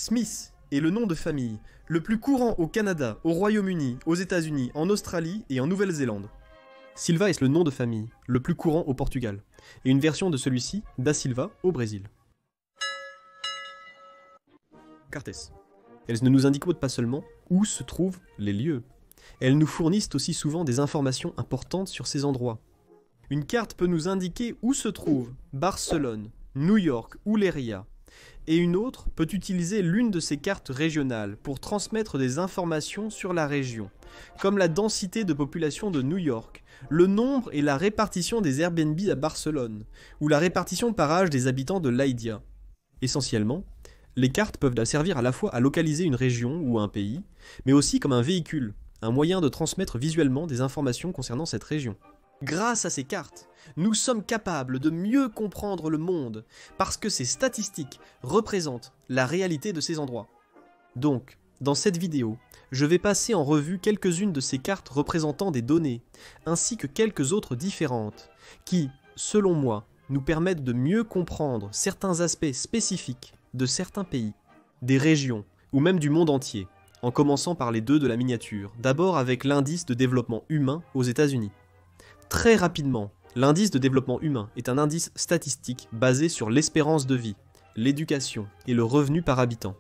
Smith est le nom de famille le plus courant au Canada, au Royaume-Uni, aux États-Unis, en Australie et en Nouvelle-Zélande. Silva est le nom de famille le plus courant au Portugal, et une version de celui-ci, da Silva, au Brésil. Cartes. Elles ne nous indiquent pas seulement où se trouvent les lieux, elles nous fournissent aussi souvent des informations importantes sur ces endroits. Une carte peut nous indiquer où se trouve Barcelone, New York ou Leiria, et une autre peut utiliser l'une de ces cartes régionales pour transmettre des informations sur la région, comme la densité de population de New York, le nombre et la répartition des Airbnb à Barcelone, ou la répartition par âge des habitants de Leiria. Essentiellement, les cartes peuvent servir à la fois à localiser une région ou un pays, mais aussi comme un véhicule, un moyen de transmettre visuellement des informations concernant cette région. Grâce à ces cartes, nous sommes capables de mieux comprendre le monde, parce que ces statistiques représentent la réalité de ces endroits. Donc, dans cette vidéo, je vais passer en revue quelques-unes de ces cartes représentant des données, ainsi que quelques autres différentes, qui, selon moi, nous permettent de mieux comprendre certains aspects spécifiques de certains pays, des régions, ou même du monde entier, en commençant par les deux de la miniature, d'abord avec l'indice de développement humain aux États-Unis. Très rapidement, l'indice de développement humain est un indice statistique basé sur l'espérance de vie, l'éducation et le revenu par habitant.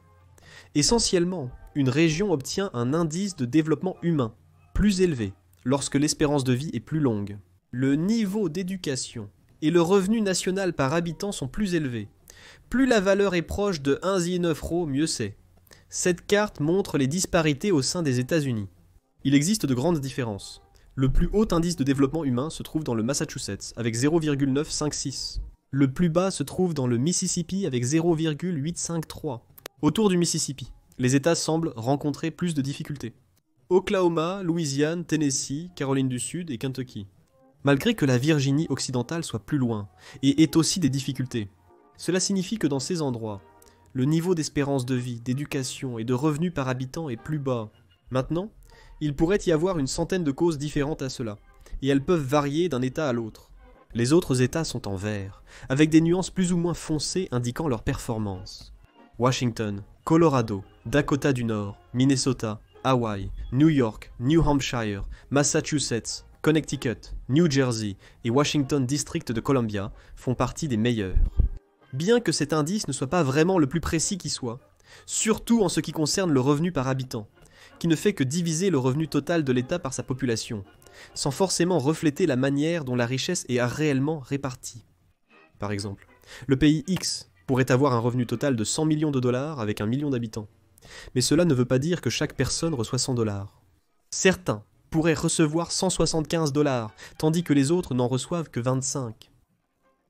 Essentiellement, une région obtient un indice de développement humain plus élevé lorsque l'espérance de vie est plus longue. Le niveau d'éducation et le revenu national par habitant sont plus élevés. Plus la valeur est proche de 1,9 €, mieux c'est. Cette carte montre les disparités au sein des États-Unis. Il existe de grandes différences. Le plus haut indice de développement humain se trouve dans le Massachusetts, avec 0,956. Le plus bas se trouve dans le Mississippi, avec 0,853. Autour du Mississippi, les États semblent rencontrer plus de difficultés. Oklahoma, Louisiane, Tennessee, Caroline du Sud et Kentucky. Malgré que la Virginie occidentale soit plus loin, et ait aussi des difficultés. Cela signifie que dans ces endroits, le niveau d'espérance de vie, d'éducation et de revenus par habitant est plus bas. Maintenant, il pourrait y avoir une centaine de causes différentes à cela, et elles peuvent varier d'un État à l'autre. Les autres États sont en vert, avec des nuances plus ou moins foncées indiquant leur performance. Washington, Colorado, Dakota du Nord, Minnesota, Hawaï, New York, New Hampshire, Massachusetts, Connecticut, New Jersey et Washington District de Columbia font partie des meilleurs. Bien que cet indice ne soit pas vraiment le plus précis qui soit, surtout en ce qui concerne le revenu par habitant, qui ne fait que diviser le revenu total de l'État par sa population, sans forcément refléter la manière dont la richesse est réellement répartie. Par exemple, le pays X pourrait avoir un revenu total de 100 millions de dollars avec 1 million d'habitants. Mais cela ne veut pas dire que chaque personne reçoit 100 $. Certains pourraient recevoir 175 $, tandis que les autres n'en reçoivent que 25.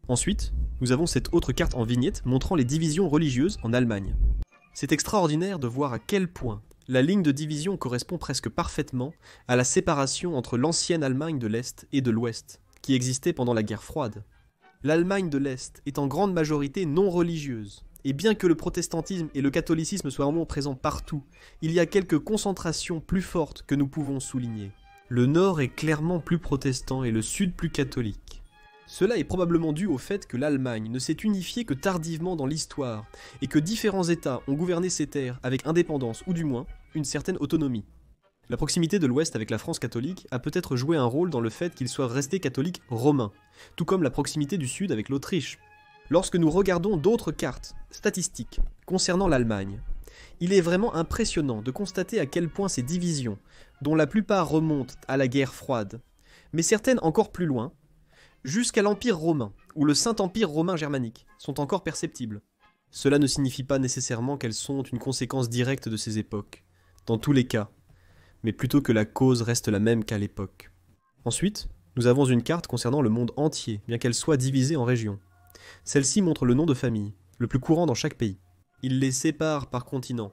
Ensuite, nous avons cette autre carte en vignette montrant les divisions religieuses en Allemagne. C'est extraordinaire de voir à quel point la ligne de division correspond presque parfaitement à la séparation entre l'ancienne Allemagne de l'Est et de l'Ouest, qui existait pendant la guerre froide. L'Allemagne de l'Est est en grande majorité non religieuse, et bien que le protestantisme et le catholicisme soient vraiment présents partout, il y a quelques concentrations plus fortes que nous pouvons souligner. Le Nord est clairement plus protestant et le Sud plus catholique. Cela est probablement dû au fait que l'Allemagne ne s'est unifiée que tardivement dans l'histoire, et que différents États ont gouverné ces terres avec indépendance ou du moins une certaine autonomie. La proximité de l'Ouest avec la France catholique a peut-être joué un rôle dans le fait qu'il soit resté catholique romain, tout comme la proximité du Sud avec l'Autriche. Lorsque nous regardons d'autres cartes statistiques concernant l'Allemagne, il est vraiment impressionnant de constater à quel point ces divisions, dont la plupart remontent à la guerre froide, mais certaines encore plus loin, jusqu'à l'Empire romain, ou le Saint-Empire romain germanique, sont encore perceptibles. Cela ne signifie pas nécessairement qu'elles sont une conséquence directe de ces époques, dans tous les cas, mais plutôt que la cause reste la même qu'à l'époque. Ensuite, nous avons une carte concernant le monde entier, bien qu'elle soit divisée en régions. Celle-ci montre le nom de famille, le plus courant dans chaque pays. Il les sépare par continent,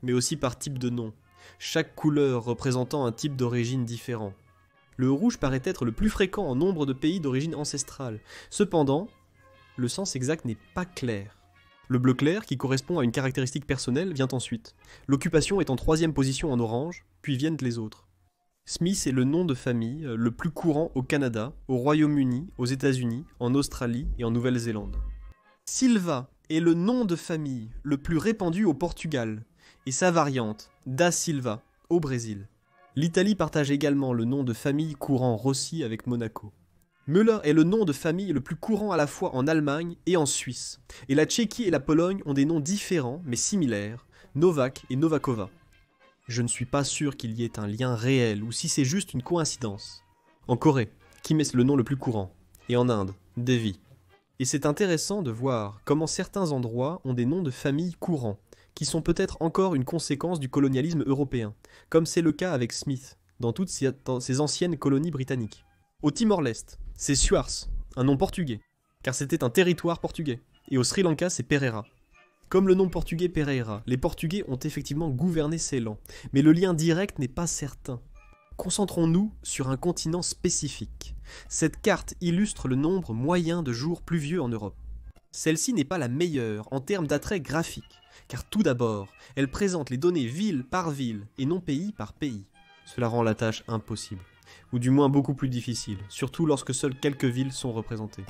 mais aussi par type de nom, chaque couleur représentant un type d'origine différent. Le rouge paraît être le plus fréquent en nombre de pays d'origine ancestrale. Cependant, le sens exact n'est pas clair. Le bleu clair, qui correspond à une caractéristique personnelle, vient ensuite. L'occupation est en 3e position en orange, puis viennent les autres. Smith est le nom de famille le plus courant au Canada, au Royaume-Uni, aux États-Unis, en Australie et en Nouvelle-Zélande. Silva est le nom de famille le plus répandu au Portugal, et sa variante, da Silva, au Brésil. L'Italie partage également le nom de famille courant Rossi avec Monaco. Müller est le nom de famille le plus courant à la fois en Allemagne et en Suisse, et la Tchéquie et la Pologne ont des noms différents mais similaires, Novak et Novakova. Je ne suis pas sûr qu'il y ait un lien réel ou si c'est juste une coïncidence. En Corée, Kim est le nom le plus courant, et en Inde, Devi. Et c'est intéressant de voir comment certains endroits ont des noms de famille courants, qui sont peut-être encore une conséquence du colonialisme européen, comme c'est le cas avec Smith, dans toutes ces anciennes colonies britanniques. Au Timor-Leste, c'est Suars, un nom portugais, car c'était un territoire portugais, et au Sri Lanka c'est Pereira. Comme le nom portugais Pereira, les Portugais ont effectivement gouverné Ceylan, mais le lien direct n'est pas certain. Concentrons-nous sur un continent spécifique. Cette carte illustre le nombre moyen de jours pluvieux en Europe. Celle-ci n'est pas la meilleure en termes d'attrait graphique, car tout d'abord, elle présente les données ville par ville et non pays par pays. Cela rend la tâche impossible, ou du moins beaucoup plus difficile, surtout lorsque seules quelques villes sont représentées.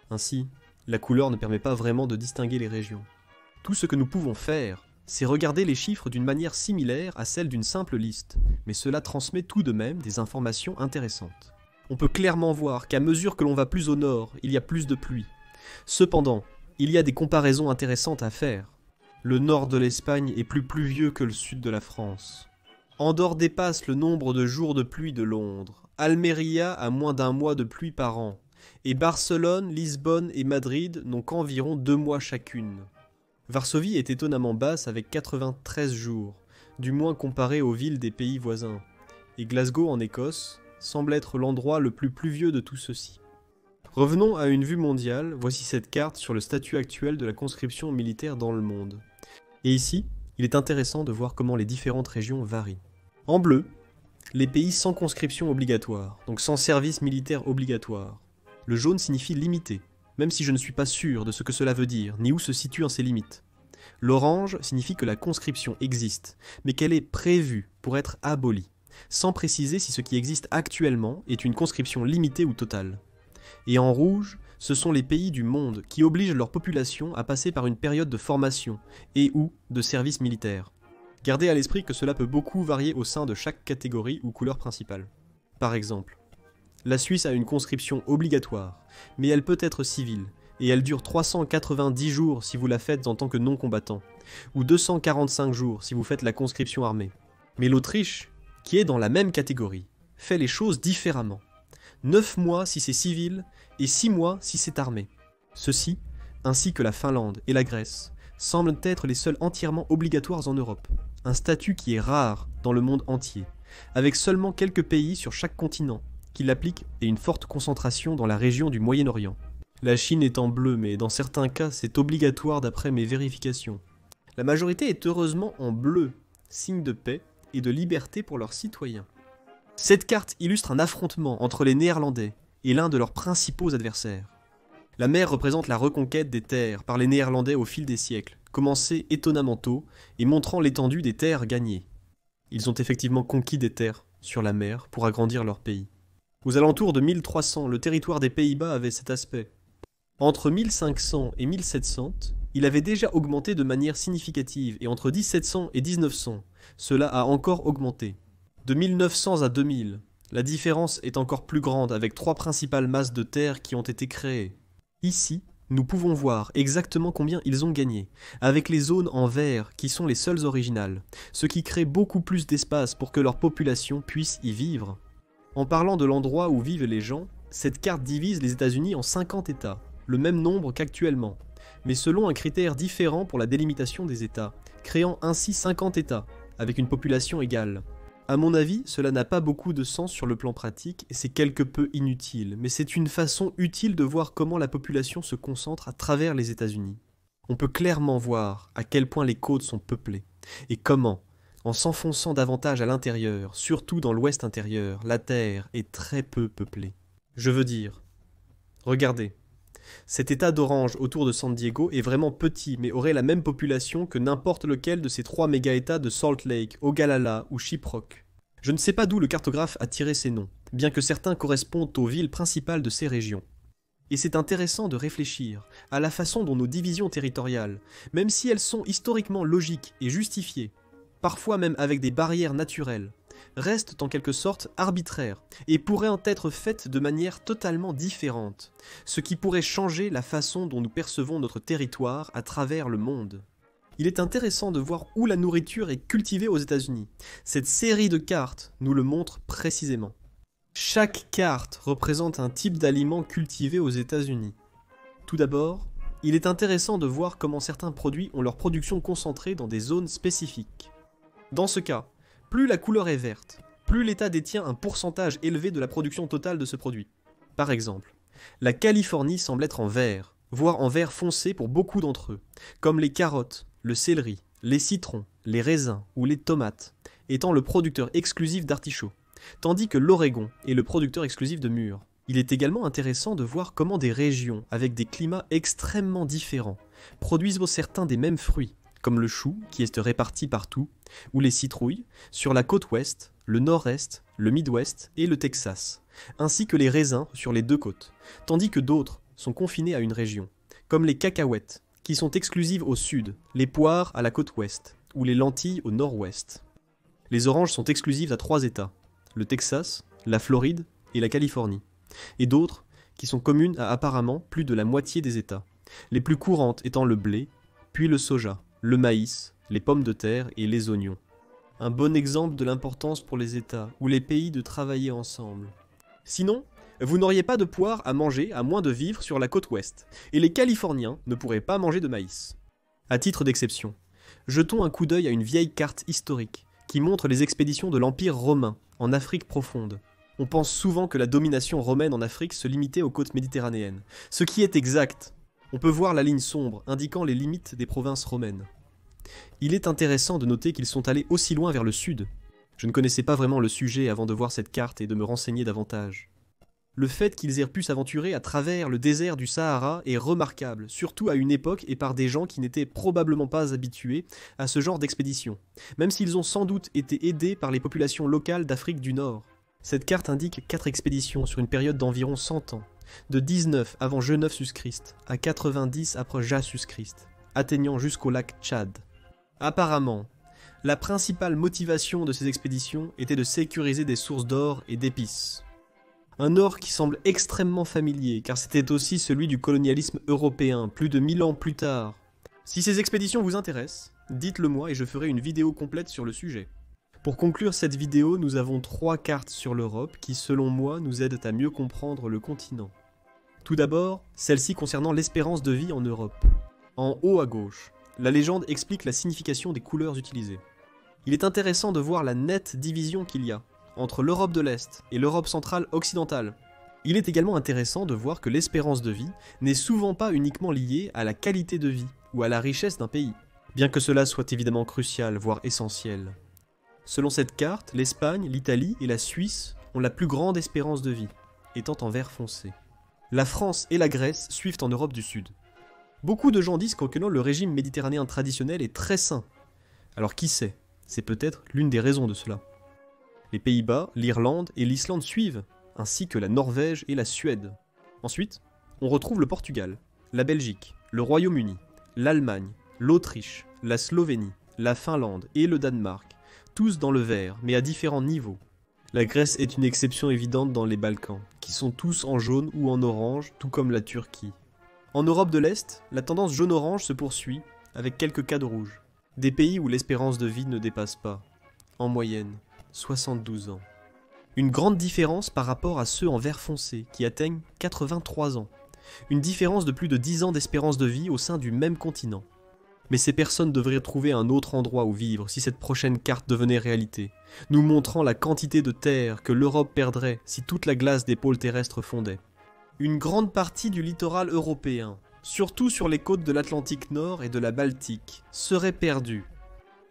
Ainsi, la couleur ne permet pas vraiment de distinguer les régions. Tout ce que nous pouvons faire, c'est regarder les chiffres d'une manière similaire à celle d'une simple liste, mais cela transmet tout de même des informations intéressantes. On peut clairement voir qu'à mesure que l'on va plus au nord, il y a plus de pluie. Cependant, il y a des comparaisons intéressantes à faire. Le nord de l'Espagne est plus pluvieux que le sud de la France. Andorre dépasse le nombre de jours de pluie de Londres. Almeria a moins d'un mois de pluie par an. Et Barcelone, Lisbonne et Madrid n'ont qu'environ 2 mois chacune. Varsovie est étonnamment basse avec 93 jours, du moins comparé aux villes des pays voisins. Et Glasgow en Écosse semble être l'endroit le plus pluvieux de tout ceci. Revenons à une vue mondiale, voici cette carte sur le statut actuel de la conscription militaire dans le monde. Et ici, il est intéressant de voir comment les différentes régions varient. En bleu, les pays sans conscription obligatoire, donc sans service militaire obligatoire. Le jaune signifie limité, même si je ne suis pas sûr de ce que cela veut dire, ni où se situent ces limites. L'orange signifie que la conscription existe, mais qu'elle est prévue pour être abolie, sans préciser si ce qui existe actuellement est une conscription limitée ou totale. Et en rouge, ce sont les pays du monde qui obligent leur population à passer par une période de formation et ou de service militaire. Gardez à l'esprit que cela peut beaucoup varier au sein de chaque catégorie ou couleur principale. Par exemple, la Suisse a une conscription obligatoire, mais elle peut être civile, et elle dure 390 jours si vous la faites en tant que non-combattant, ou 245 jours si vous faites la conscription armée. Mais l'Autriche, qui est dans la même catégorie, fait les choses différemment. 9 mois si c'est civil, et 6 mois si c'est armé. Ceux-ci, ainsi que la Finlande et la Grèce, semblent être les seuls entièrement obligatoires en Europe, un statut qui est rare dans le monde entier, avec seulement quelques pays sur chaque continent qui l'appliquent et une forte concentration dans la région du Moyen-Orient. La Chine est en bleu, mais dans certains cas c'est obligatoire d'après mes vérifications. La majorité est heureusement en bleu, signe de paix et de liberté pour leurs citoyens. Cette carte illustre un affrontement entre les Néerlandais et l'un de leurs principaux adversaires. La mer représente la reconquête des terres par les Néerlandais au fil des siècles, commencée étonnamment tôt et montrant l'étendue des terres gagnées. Ils ont effectivement conquis des terres sur la mer pour agrandir leur pays. Aux alentours de 1300, le territoire des Pays-Bas avait cet aspect. Entre 1500 et 1700, il avait déjà augmenté de manière significative et entre 1700 et 1900, cela a encore augmenté. De 1900 à 2000, la différence est encore plus grande avec 3 principales masses de terre qui ont été créées. Ici, nous pouvons voir exactement combien ils ont gagné, avec les zones en vert qui sont les seules originales, ce qui crée beaucoup plus d'espace pour que leur population puisse y vivre. En parlant de l'endroit où vivent les gens, cette carte divise les États-Unis en 50 États, le même nombre qu'actuellement, mais selon un critère différent pour la délimitation des États, créant ainsi 50 États, avec une population égale. À mon avis, cela n'a pas beaucoup de sens sur le plan pratique et c'est quelque peu inutile, mais c'est une façon utile de voir comment la population se concentre à travers les États-Unis. On peut clairement voir à quel point les côtes sont peuplées, et comment, en s'enfonçant davantage à l'intérieur, surtout dans l'ouest intérieur, la Terre est très peu peuplée. Je veux dire, regardez, cet état d'orange autour de San Diego est vraiment petit, mais aurait la même population que n'importe lequel de ces 3 méga-états de Salt Lake, Ogallala ou Shiprock. Je ne sais pas d'où le cartographe a tiré ces noms, bien que certains correspondent aux villes principales de ces régions. Et c'est intéressant de réfléchir à la façon dont nos divisions territoriales, même si elles sont historiquement logiques et justifiées, parfois même avec des barrières naturelles, restent en quelque sorte arbitraires et pourraient en être faites de manière totalement différente, ce qui pourrait changer la façon dont nous percevons notre territoire à travers le monde. Il est intéressant de voir où la nourriture est cultivée aux États-Unis. Cette série de cartes nous le montre précisément. Chaque carte représente un type d'aliment cultivé aux États-Unis. Tout d'abord, il est intéressant de voir comment certains produits ont leur production concentrée dans des zones spécifiques. Dans ce cas, plus la couleur est verte, plus l'État détient un pourcentage élevé de la production totale de ce produit. Par exemple, la Californie semble être en vert, voire en vert foncé pour beaucoup d'entre eux, comme les carottes, le céleri, les citrons, les raisins ou les tomates, étant le producteur exclusif d'artichauts, tandis que l'Oregon est le producteur exclusif de mûres. Il est également intéressant de voir comment des régions avec des climats extrêmement différents produisent certains des mêmes fruits, comme le chou qui est réparti partout, ou les citrouilles, sur la côte ouest, le nord-est, le Midwest et le Texas, ainsi que les raisins sur les deux côtes, tandis que d'autres sont confinés à une région, comme les cacahuètes, qui sont exclusives au sud, les poires à la côte ouest, ou les lentilles au nord-ouest. Les oranges sont exclusives à 3 États, le Texas, la Floride et la Californie, et d'autres qui sont communes à apparemment plus de la moitié des États, les plus courantes étant le blé, puis le soja, le maïs, les pommes de terre et les oignons. Un bon exemple de l'importance pour les États ou les pays de travailler ensemble. Sinon, vous n'auriez pas de poire à manger à moins de vivre sur la côte ouest, et les Californiens ne pourraient pas manger de maïs. À titre d'exception, jetons un coup d'œil à une vieille carte historique qui montre les expéditions de l'Empire romain en Afrique profonde. On pense souvent que la domination romaine en Afrique se limitait aux côtes méditerranéennes, ce qui est exact. On peut voir la ligne sombre indiquant les limites des provinces romaines. Il est intéressant de noter qu'ils sont allés aussi loin vers le sud. Je ne connaissais pas vraiment le sujet avant de voir cette carte et de me renseigner davantage. Le fait qu'ils aient pu s'aventurer à travers le désert du Sahara est remarquable, surtout à une époque et par des gens qui n'étaient probablement pas habitués à ce genre d'expédition, même s'ils ont sans doute été aidés par les populations locales d'Afrique du Nord. Cette carte indique 4 expéditions sur une période d'environ 100 ans, de 19 avant J9 à 90 après J-Christ, atteignant jusqu'au lac Tchad. Apparemment, la principale motivation de ces expéditions était de sécuriser des sources d'or et d'épices. Un or qui semble extrêmement familier, car c'était aussi celui du colonialisme européen, plus de 1000 ans plus tard. Si ces expéditions vous intéressent, dites-le moi et je ferai une vidéo complète sur le sujet. Pour conclure cette vidéo, nous avons 3 cartes sur l'Europe qui, selon moi, nous aident à mieux comprendre le continent. Tout d'abord, celle-ci concernant l'espérance de vie en Europe. En haut à gauche, la légende explique la signification des couleurs utilisées. Il est intéressant de voir la nette division qu'il y a entre l'Europe de l'Est et l'Europe centrale occidentale. Il est également intéressant de voir que l'espérance de vie n'est souvent pas uniquement liée à la qualité de vie ou à la richesse d'un pays, bien que cela soit évidemment crucial, voire essentiel. Selon cette carte, l'Espagne, l'Italie et la Suisse ont la plus grande espérance de vie, étant en vert foncé. La France et la Grèce suivent en Europe du Sud. Beaucoup de gens disent qu'en le régime méditerranéen traditionnel est très sain. Alors qui sait, c'est peut-être l'une des raisons de cela. Les Pays-Bas, l'Irlande et l'Islande suivent, ainsi que la Norvège et la Suède. Ensuite, on retrouve le Portugal, la Belgique, le Royaume-Uni, l'Allemagne, l'Autriche, la Slovénie, la Finlande et le Danemark, tous dans le vert, mais à différents niveaux. La Grèce est une exception évidente dans les Balkans, qui sont tous en jaune ou en orange, tout comme la Turquie. En Europe de l'Est, la tendance jaune-orange se poursuit, avec quelques cas de rouge. Des pays où l'espérance de vie ne dépasse pas, en moyenne, 72 ans. Une grande différence par rapport à ceux en vert foncé, qui atteignent 83 ans. Une différence de plus de 10 ans d'espérance de vie au sein du même continent. Mais ces personnes devraient trouver un autre endroit où vivre si cette prochaine carte devenait réalité, nous montrant la quantité de terre que l'Europe perdrait si toute la glace des pôles terrestres fondait. Une grande partie du littoral européen, surtout sur les côtes de l'Atlantique Nord et de la Baltique, serait perdue.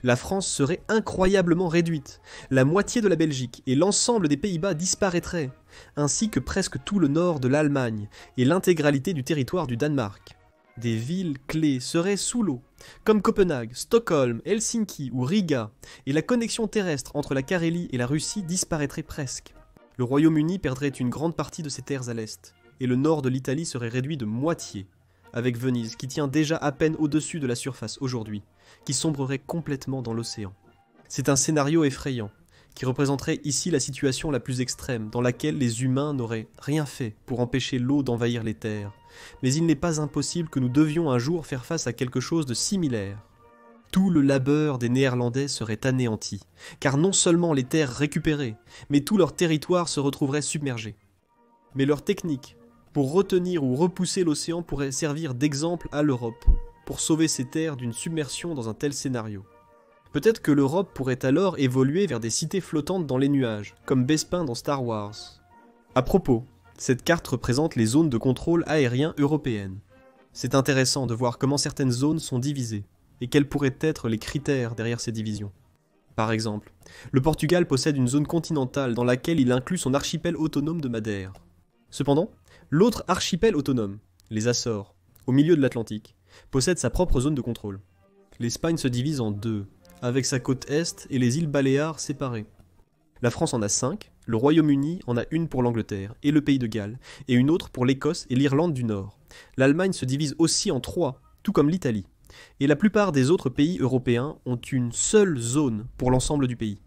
La France serait incroyablement réduite, la moitié de la Belgique et l'ensemble des Pays-Bas disparaîtraient, ainsi que presque tout le nord de l'Allemagne et l'intégralité du territoire du Danemark. Des villes clés seraient sous l'eau, comme Copenhague, Stockholm, Helsinki ou Riga, et la connexion terrestre entre la Carélie et la Russie disparaîtrait presque. Le Royaume-Uni perdrait une grande partie de ses terres à l'est, et le nord de l'Italie serait réduit de moitié, avec Venise qui tient déjà à peine au-dessus de la surface aujourd'hui, qui sombrerait complètement dans l'océan. C'est un scénario effrayant, qui représenterait ici la situation la plus extrême, dans laquelle les humains n'auraient rien fait pour empêcher l'eau d'envahir les terres. Mais il n'est pas impossible que nous devions un jour faire face à quelque chose de similaire. Tout le labeur des Néerlandais serait anéanti, car non seulement les terres récupérées, mais tout leur territoire se retrouverait submergé. Mais leur technique pour retenir ou repousser l'océan pourrait servir d'exemple à l'Europe, pour sauver ses terres d'une submersion dans un tel scénario. Peut-être que l'Europe pourrait alors évoluer vers des cités flottantes dans les nuages, comme Bespin dans Star Wars. À propos, cette carte représente les zones de contrôle aérien européennes. C'est intéressant de voir comment certaines zones sont divisées, et quels pourraient être les critères derrière ces divisions. Par exemple, le Portugal possède une zone continentale dans laquelle il inclut son archipel autonome de Madère. Cependant, l'autre archipel autonome, les Açores, au milieu de l'Atlantique, possède sa propre zone de contrôle. L'Espagne se divise en deux, avec sa côte est et les îles Baléares séparées. La France en a 5, le Royaume-Uni en a une pour l'Angleterre et le Pays de Galles, et une autre pour l'Écosse et l'Irlande du Nord. L'Allemagne se divise aussi en 3, tout comme l'Italie. Et la plupart des autres pays européens ont une seule zone pour l'ensemble du pays.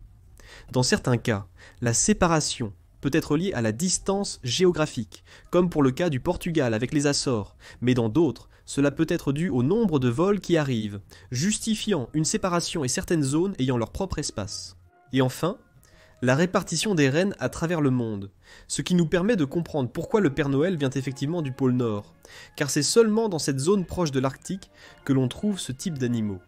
Dans certains cas, la séparation peut être liée à la distance géographique, comme pour le cas du Portugal avec les Açores, mais dans d'autres, cela peut être dû au nombre de vols qui arrivent, justifiant une séparation et certaines zones ayant leur propre espace. Et enfin, la répartition des rennes à travers le monde, ce qui nous permet de comprendre pourquoi le Père Noël vient effectivement du pôle Nord, car c'est seulement dans cette zone proche de l'Arctique que l'on trouve ce type d'animaux.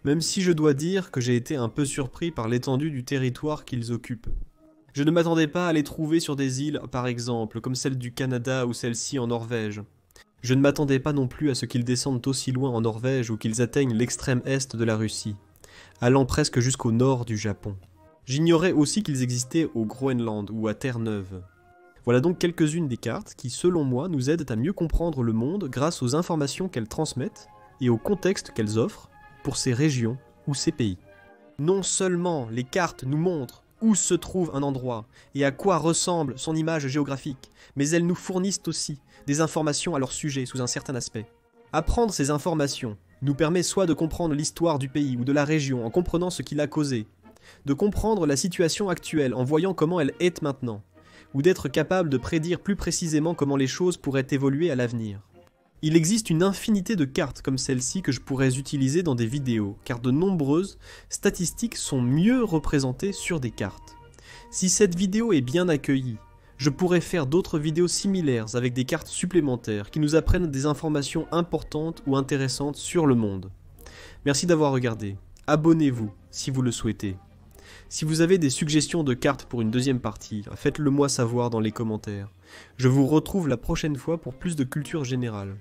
Même si je dois dire que j'ai été un peu surpris par l'étendue du territoire qu'ils occupent. Je ne m'attendais pas à les trouver sur des îles, par exemple, comme celle du Canada ou celle-ci en Norvège. Je ne m'attendais pas non plus à ce qu'ils descendent aussi loin en Norvège ou qu'ils atteignent l'extrême est de la Russie, allant presque jusqu'au nord du Japon. J'ignorais aussi qu'ils existaient au Groenland ou à Terre-Neuve. Voilà donc quelques-unes des cartes qui, selon moi, nous aident à mieux comprendre le monde grâce aux informations qu'elles transmettent et au contexte qu'elles offrent pour ces régions ou ces pays. Non seulement les cartes nous montrent où se trouve un endroit et à quoi ressemble son image géographique, mais elles nous fournissent aussi des informations à leur sujet sous un certain aspect. Apprendre ces informations nous permet soit de comprendre l'histoire du pays ou de la région en comprenant ce qui l'a causé, de comprendre la situation actuelle en voyant comment elle est maintenant, ou d'être capable de prédire plus précisément comment les choses pourraient évoluer à l'avenir. Il existe une infinité de cartes comme celle-ci que je pourrais utiliser dans des vidéos, car de nombreuses statistiques sont mieux représentées sur des cartes. Si cette vidéo est bien accueillie, je pourrais faire d'autres vidéos similaires avec des cartes supplémentaires qui nous apprennent des informations importantes ou intéressantes sur le monde. Merci d'avoir regardé. Abonnez-vous si vous le souhaitez. Si vous avez des suggestions de cartes pour une deuxième partie, faites-le moi savoir dans les commentaires. Je vous retrouve la prochaine fois pour plus de culture générale.